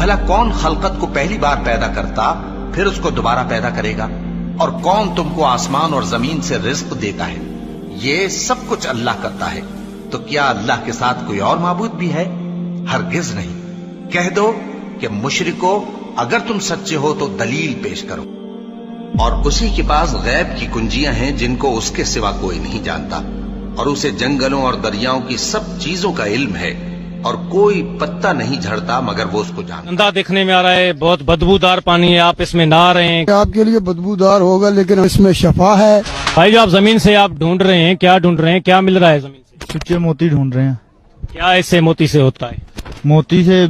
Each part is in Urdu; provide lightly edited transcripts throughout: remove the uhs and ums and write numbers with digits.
بھلا کون خلقت کو پہلی بار پیدا کرتا پھر اس کو دوبارہ پیدا کرے گا؟ اور کون تم کو آسمان اور زمین سے رزق دیتا ہے؟ یہ سب کچھ اللہ کرتا ہے، تو کیا اللہ کے ساتھ کوئی اور معبود بھی ہے؟ ہرگز نہیں۔ کہہ دو کہ مشرکو، اگر تم سچے ہو تو دلیل پیش کرو۔ اور اسی کے پاس غیب کی کنجیاں ہیں جن کو اس کے سوا کوئی نہیں جانتا، اور اسے جنگلوں اور دریاؤں کی سب چیزوں کا علم ہے، اور کوئی پتہ نہیں جھڑتا مگر وہ اس کو جانتا۔ گندا دیکھنے میں آ رہا ہے، بہت بدبودار پانی ہے، آپ اس میں نہا رہے ہیں۔ آپ کے لیے بدبودار ہوگا لیکن اس میں شفا ہے۔ بھائی جو آپ زمین سے آپ ڈھونڈ رہے ہیں، کیا ڈھونڈ رہے ہیں؟ کیا مل رہا ہے زمین سے؟ سچے موتی ڈھونڈ رہے ہیں۔ کیا اس سے موتی سے ہوتا ہے؟ موتی سے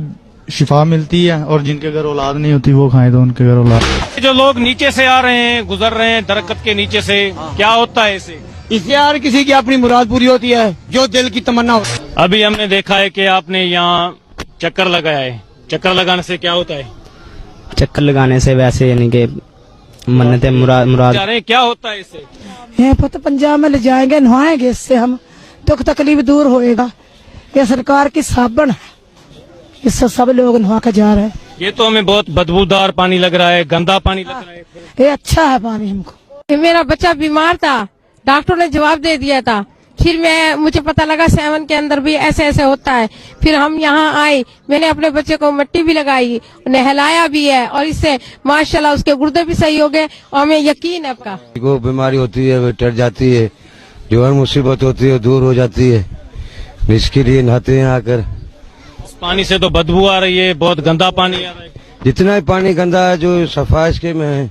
شفا ملتی ہے، اور جن کے گھر اولاد نہیں ہوتی وہ کھائیں تو ان کے گھر اولاد۔ جو لوگ نیچے سے آ رہے ہیں، گزر رہے ہیں درخت کے نیچے سے، کیا ہوتا ہے اسے؟ اس سے ہر کسی کی اپنی مراد پوری ہوتی ہے، جو دل کی تمنا ہو۔ ابھی ہم نے دیکھا ہے کہ آپ نے یہاں چکر لگایا ہے، چکر لگانے سے کیا ہوتا ہے؟ چکر لگانے سے ویسے یعنی کہ منتیں مراد جا رہے ہیں، کیا ہوتا ہے اس سے؟ یہ پتہ پنجاب میں لے جائیں گے، نہائیں گے، اس سے ہم دکھ تکلیف دور ہوئے گا۔ یہ سرکار کی صابن ہے، اس سے سب لوگ نہا کے جا رہے ہیں۔ یہ تو ہمیں بہت بدبودار پانی لگ رہا ہے، گندا پانی لگ رہا ہے۔ یہ اچھا ہے پانی ہم کو۔ میرا بچہ بیمار تھا، ڈاکٹر نے جواب دے دیا تھا، پھر مجھے پتا لگا سیون کے اندر بھی ایسے ایسے ہوتا ہے، پھر ہم یہاں آئے، میں نے اپنے بچے کو مٹی بھی لگائی، نہلایا بھی ہے، اور اس سے ماشاءاللہ اس کے گردے بھی صحیح ہو گئے، اور ہمیں یقین ہے آپ کا۔ کو بیماری ہوتی ہے وہ ٹر جاتی ہے، جو ہر مصیبت ہوتی ہے دور ہو جاتی ہے، اس کے لیے نہاتے ہیں آ کر۔ اس پانی سے تو بدبو آ رہی ہے، بہت گندا پانی آ رہا ہے۔ جتنا ہی پانی گندا ہے جو صفا اس کے میں ہے،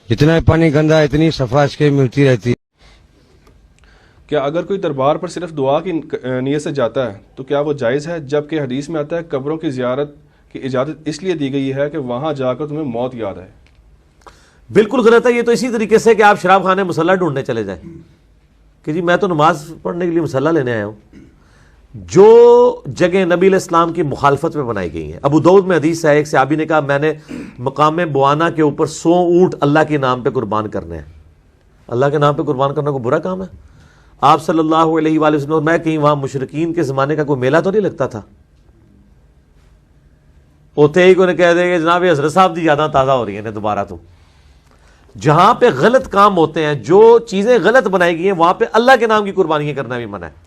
جتنا ہی پانی گندا ہے اتنی صفا اس کے ملتی رہتی ہے۔ کیا اگر کوئی دربار پر صرف دعا کی نیت سے جاتا ہے تو کیا وہ جائز ہے؟ جبکہ حدیث میں آتا ہے قبروں کی زیارت کی اجازت اس لیے دی گئی ہے کہ وہاں جا کر تمہیں موت یاد آئے۔ بالکل غلط ہے۔ یہ تو اسی طریقے سے کہ آپ شراب خانے مسلح ڈھونڈنے چلے جائیں کہ جی میں تو نماز پڑھنے کے لیے مسلح لینے آیا ہوں۔ جو جگہ نبی علیہ السلام کی مخالفت میں بنائی گئی ہیں، ابو داؤد میں حدیث ہے، ایک صحابی نے کہا میں نے مقام بوانا کے اوپر 100 اونٹ اللہ کے نام پہ قربان کرنے ہیں۔ اللہ کے نام پہ قربان کرنا کوئی برا کام ہے؟ آپ صلی اللہ علیہ وآلہ وسلم، میں کہیں وہاں مشرکین کے زمانے کا کوئی میلہ تو نہیں لگتا تھا؟ ہوتے ہی کوئی کہہ دے کہ جناب یہ حضرت صاحب دی یاداں تازہ ہو رہی ہیں دوبارہ۔ تو جہاں پہ غلط کام ہوتے ہیں، جو چیزیں غلط بنائی گئی ہیں، وہاں پہ اللہ کے نام کی قربانیاں کرنا بھی منع ہے۔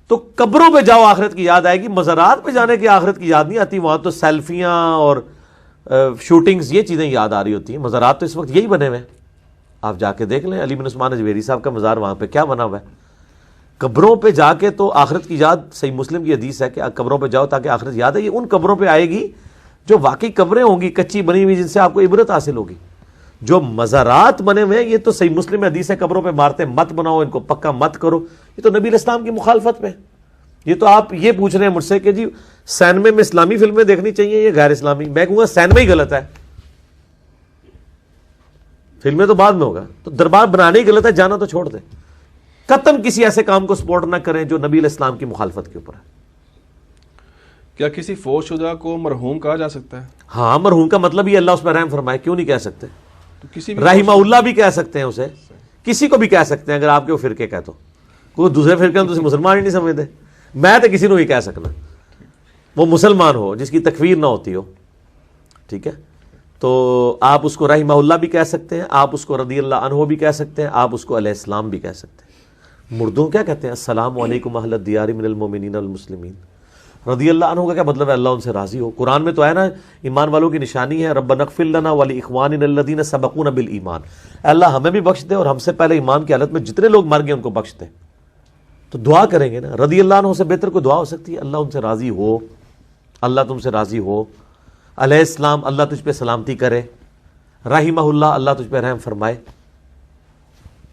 تو قبروں پہ جاؤ آخرت کی یاد آئے گی، مزارات پہ جانے کی آخرت کی یاد نہیں آتی۔ وہاں تو سیلفیاں اور شوٹنگز یہ چیزیں یاد آ رہی ہوتی ہیں۔ مزارات تو اس وقت یہی بنے ہوئے ہیں، آپ جا کے دیکھ لیں، علی بن عثمان اجویری صاحب کا مزار وہاں پہ کیا بنا ہوا ہے۔ قبروں پہ جا کے تو آخرت کی یاد، صحیح مسلم کی حدیث ہے کہ قبروں پہ جاؤ تاکہ آخرت یاد ہے۔ یہ ان قبروں پہ آئے گی جو واقعی قبریں ہوں گی، کچی بنی ہوئی، جن سے آپ کو عبرت حاصل ہوگی۔ جو مزارات بنے ہوئے ہیں، یہ تو صحیح مسلم حدیث ہے قبروں پہ مارتے مت بناؤ، ان کو پکا مت کرو۔ یہ تو نبی علیہ السلام کی مخالفت میں۔ یہ تو آپ یہ پوچھ رہے ہیں مجھ سے کہ جی سینمے میں اسلامی فلمیں دیکھنی چاہیے یا غیر اسلامی؟ میں کہوں گا سینما ہی غلط ہے، فلمیں تو بعد میں ہوگا۔ تو دربار بنانے ہی غلط ہے، جانا تو چھوڑ دیں۔ قطعاً کسی ایسے کام کو سپورٹ نہ کریں جو نبی علیہ السلام کی مخالفت کے اوپر ہے۔ کیا کسی فوت شدہ کو مرحوم کہا جا سکتا ہے؟ ہاں، مرحوم کا مطلب یہ اللہ اس پہ رحم فرمائے، کیوں نہیں کہہ سکتے؟ تو کسی بھی رحمہ اللہ بھی کہہ سکتے ہیں اسے، کسی کو بھی کہہ سکتے ہیں اگر آپ کے وہ فرقے کا تو۔ کوئی دوسرے فرقے میں تو مسلمان ہی نہیں سمجھتے، میں تو کسی کو ہی کہہ سکنا، وہ مسلمان ہو جس کی تکفیر نہ ہوتی ہو، ٹھیک ہے؟ تو آپ اس کو رحمہ اللہ بھی کہہ سکتے ہیں، آپ اس کو رضی اللہ عنہ بھی کہہ سکتے ہیں، آپ اس کو علیہ السلام بھی کہہ سکتے ہیں۔ مردوں کیا کہتے ہیں؟ السلام علیکم اہل الدیار من المؤمنین والمسلمین۔ رضی اللہ عنہ کا کیا مطلب ہے؟ اللہ ان سے راضی ہو۔ قرآن میں تو ہے نا، ایمان والوں کی نشانی ہے ربنا اغفر لنا ولاخواننا الذین سبقونا بالایمان، اللہ ہمیں بھی بخش دے اور ہم سے پہلے ایمان کی حالت میں جتنے لوگ مر گئے ان کو بخش دے۔ تو دعا کریں گے نا، رضی اللہ عنہ سے بہتر کوئی دعا ہو سکتی ہے؟ اللہ ان سے راضی ہو، اللہ تم سے راضی ہو، علیہ السلام اللہ تجھ پہ سلامتی کرے، رحمہ اللہ اللہ تجھ پہ رحم فرمائے،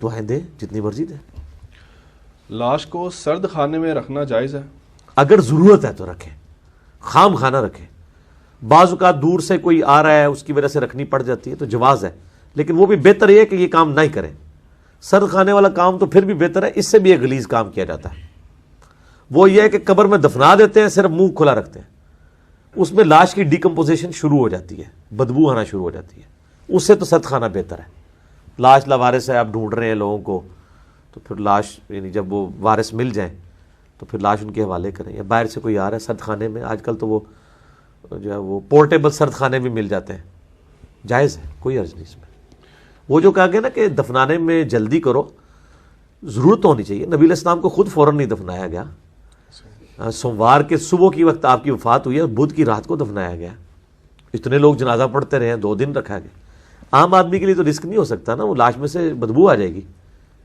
دعائیں دے جتنی مرضی دے۔ لاش کو سرد خانے میں رکھنا جائز ہے؟ اگر ضرورت ہے تو رکھیں، خام خانہ رکھیں۔ بعض اوقات دور سے کوئی آ رہا ہے اس کی وجہ سے رکھنی پڑ جاتی ہے تو جواز ہے، لیکن وہ بھی بہتر یہ ہے کہ یہ کام نہ ہی کریں۔ سرد خانے والا کام تو پھر بھی بہتر ہے، اس سے بھی ایک غلیظ کام کیا جاتا ہے، وہ یہ ہے کہ قبر میں دفنا دیتے ہیں، صرف منہ کھلا رکھتے ہیں، اس میں لاش کی ڈیکمپوزیشن شروع ہو جاتی ہے، بدبو آنا شروع ہو جاتی ہے۔ اس سے تو سرد خانہ بہتر ہے۔ لاش لاوارث ہے، آپ ڈھونڈ رہے ہیں لوگوں کو، تو پھر لاش یعنی جب وہ وارث مل جائیں تو پھر لاش ان کے حوالے کریں، یا باہر سے کوئی آ رہا ہے سرد خانے میں، آج کل تو وہ جو ہے وہ پورٹیبل سرد خانے بھی مل جاتے ہیں، جائز ہے، کوئی حرج نہیں اس میں. وہ جو کہا گیا نا کہ دفنانے میں جلدی کرو، ضرورت تو ہونی چاہیے. نبی علیہ السلام کو خود فوراً نہیں دفنایا گیا، سوموار کے صبح کی وقت آپ کی وفات ہوئی ہے، بدھ کی رات کو دفنایا گیا. اتنے لوگ جنازہ پڑھتے رہے ہیں، 2 دن رکھا گیا. عام آدمی کے لیے تو رسک نہیں ہو سکتا نا، وہ لاش میں سے بدبو آ جائے گی،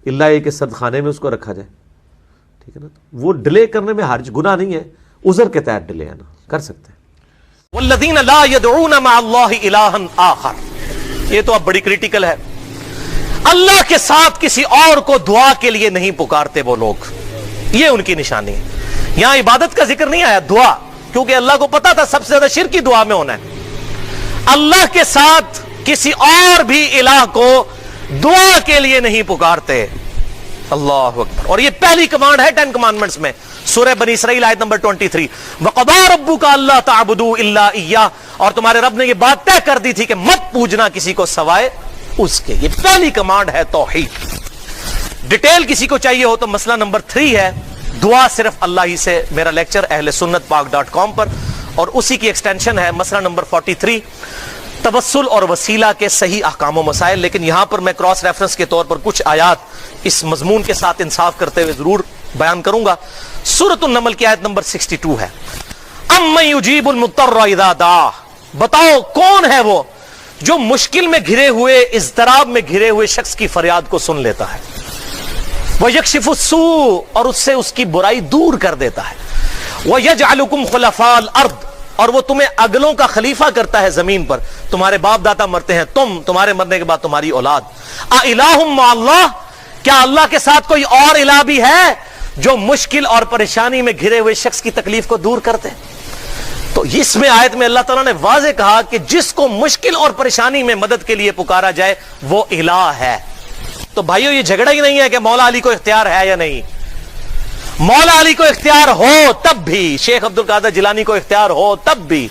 الا یہ کہ سرد خانے میں اس کو رکھا جائے. ٹھیک ہے نا، وہ ڈیلے کرنے میں حرج، گناہ نہیں ہے، عذر کے تحت ڈیلے ہے نا، کر سکتے ہیں. والذین لا يدعون مع اللہ الہا آخر، یہ تو اب بڑی کریٹیکل ہے. اللہ کے ساتھ کسی اور کو دعا کے لیے نہیں پکارتے وہ لوگ، یہ ان کی نشانی ہے. یہاں عبادت کا ذکر نہیں آیا، دعا، کیونکہ اللہ کو پتا تھا سب سے زیادہ شرک کی دعا میں ہونا ہے. اللہ کے ساتھ کسی اور بھی الہ کو دعا کے لیے نہیں پکارتے. اللہ اکبر. اور یہ پہلی کمانڈ ہے 10 کمانڈمنٹس میں، سورہ بنی اسرائیل آیت نمبر 23. وَقَضَىٰ رَبُّكَ أَلَّا تَعْبُدُوا إِلَّا إِيَّاهُ، اور تمہارے رب نے یہ بات طے کر دی تھی کہ مت پوجنا کسی کو سوائے اس کے. یہ پہلی کمانڈ ہے توحید. ڈیٹیل کسی کو چاہیے ہو تو مسئلہ نمبر 3 ہے دعا صرف اللہ ہی سے، میرا لیکچر اہل سنت پاک.com پر، اور اسی کی ایکسٹینشن ہے مسئلہ نمبر 43 توسل اور وسیلہ کے صحیح احکام و مسائل. لیکن یہاں پر میں کراس ریفرنس کے طور پر کچھ آیات اس مضمون کے ساتھ انصاف کرتے ہوئے ضرور بیان کروں گا. سورۃ النمل کی آیت نمبر 62 ہے، اَمَّن يُجِيبُ الْمُضْطَرَّ إِذَا دَعَاهُ، بتاؤ کون ہے وہ جو مشکل میں گھرے ہوئے، اضطراب میں گھرے ہوئے شخص کی فریاد کو سن لیتا ہے. وَيَكْشِفُ السُّوءَ، اور اس سے اس کی برائی دور کر دیتا ہے. وَيَجْعَلُكُمْ خُلَفَاءَ الْأَرْضِ، اور وہ تمہیں اگلوں کا خلیفہ کرتا ہے زمین پر. تمہارے باپ دادا مرتے ہیں، تمہارے مرنے کے بعد تمہاری اولاد. اِلَٰهٌ مَّعَ اللَّهِ، کیا اللہ کے ساتھ کوئی اور الہ بھی ہے جو مشکل اور پریشانی میں گھرے ہوئے شخص کی تکلیف کو دور کرتے ہیں؟ تو اس میں آیت میں اللہ تعالیٰ نے واضح کہا کہ جس کو مشکل اور پریشانی میں مدد کے لیے پکارا جائے وہ الہ ہے. تو بھائیو یہ جھگڑا ہی نہیں ہے کہ مولا علی کو اختیار ہے یا نہیں. مولا علی کو اختیار ہو تب بھی، شیخ عبد القادر جیلانی کو اختیار ہو تب بھی،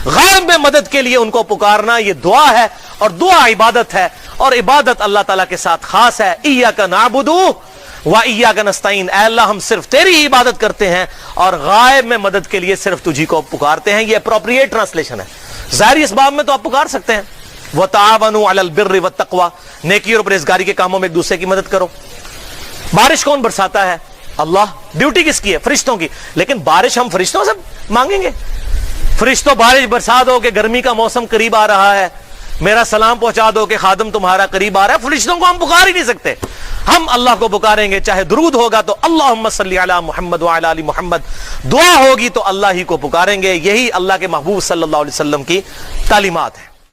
غیب میں مدد کے لیے ان کو پکارنا یہ دعا ہے، اور دعا عبادت ہے، اور عبادت اللہ تعالیٰ کے ساتھ خاص ہے. ایاک نعبد و ایاک نستعین، اے اللہ ہم صرف تیری ہی عبادت کرتے ہیں اور غائب میں مدد کے لیے صرف تجھی کو پکارتے ہیں. یہ اپروپریٹ ٹرانسلیشن ہے. ظاہری اسباب میں تو آپ پکار سکتے ہیں، وَتَعَاوَنُوا عَلَى الْبِرِّ وَالتَّقْوَىٰ، نیکی اور پرہیزگاری کے کاموں میں ایک دوسرے کی مدد کرو. بارش کون برساتا ہے؟ اللہ. ڈیوٹی کس کی ہے؟ فرشتوں کی. لیکن بارش ہم فرشتوں سے مانگیں گے؟ فرشتوں بارش برسا دو کہ گرمی کا موسم قریب آ رہا ہے، میرا سلام پہنچا دو کہ خادم تمہارا قریب آ رہا ہے. فرشتوں کو ہم پکار ہی نہیں سکتے. ہم اللہ کو پکاریں گے، چاہے درود ہوگا تو اللہم صلی علی محمد وعلی آل محمد، دعا ہوگی تو اللہ ہی کو پکاریں گے. یہی اللہ کے محبوب صلی اللہ علیہ وسلم کی تعلیمات ہیں.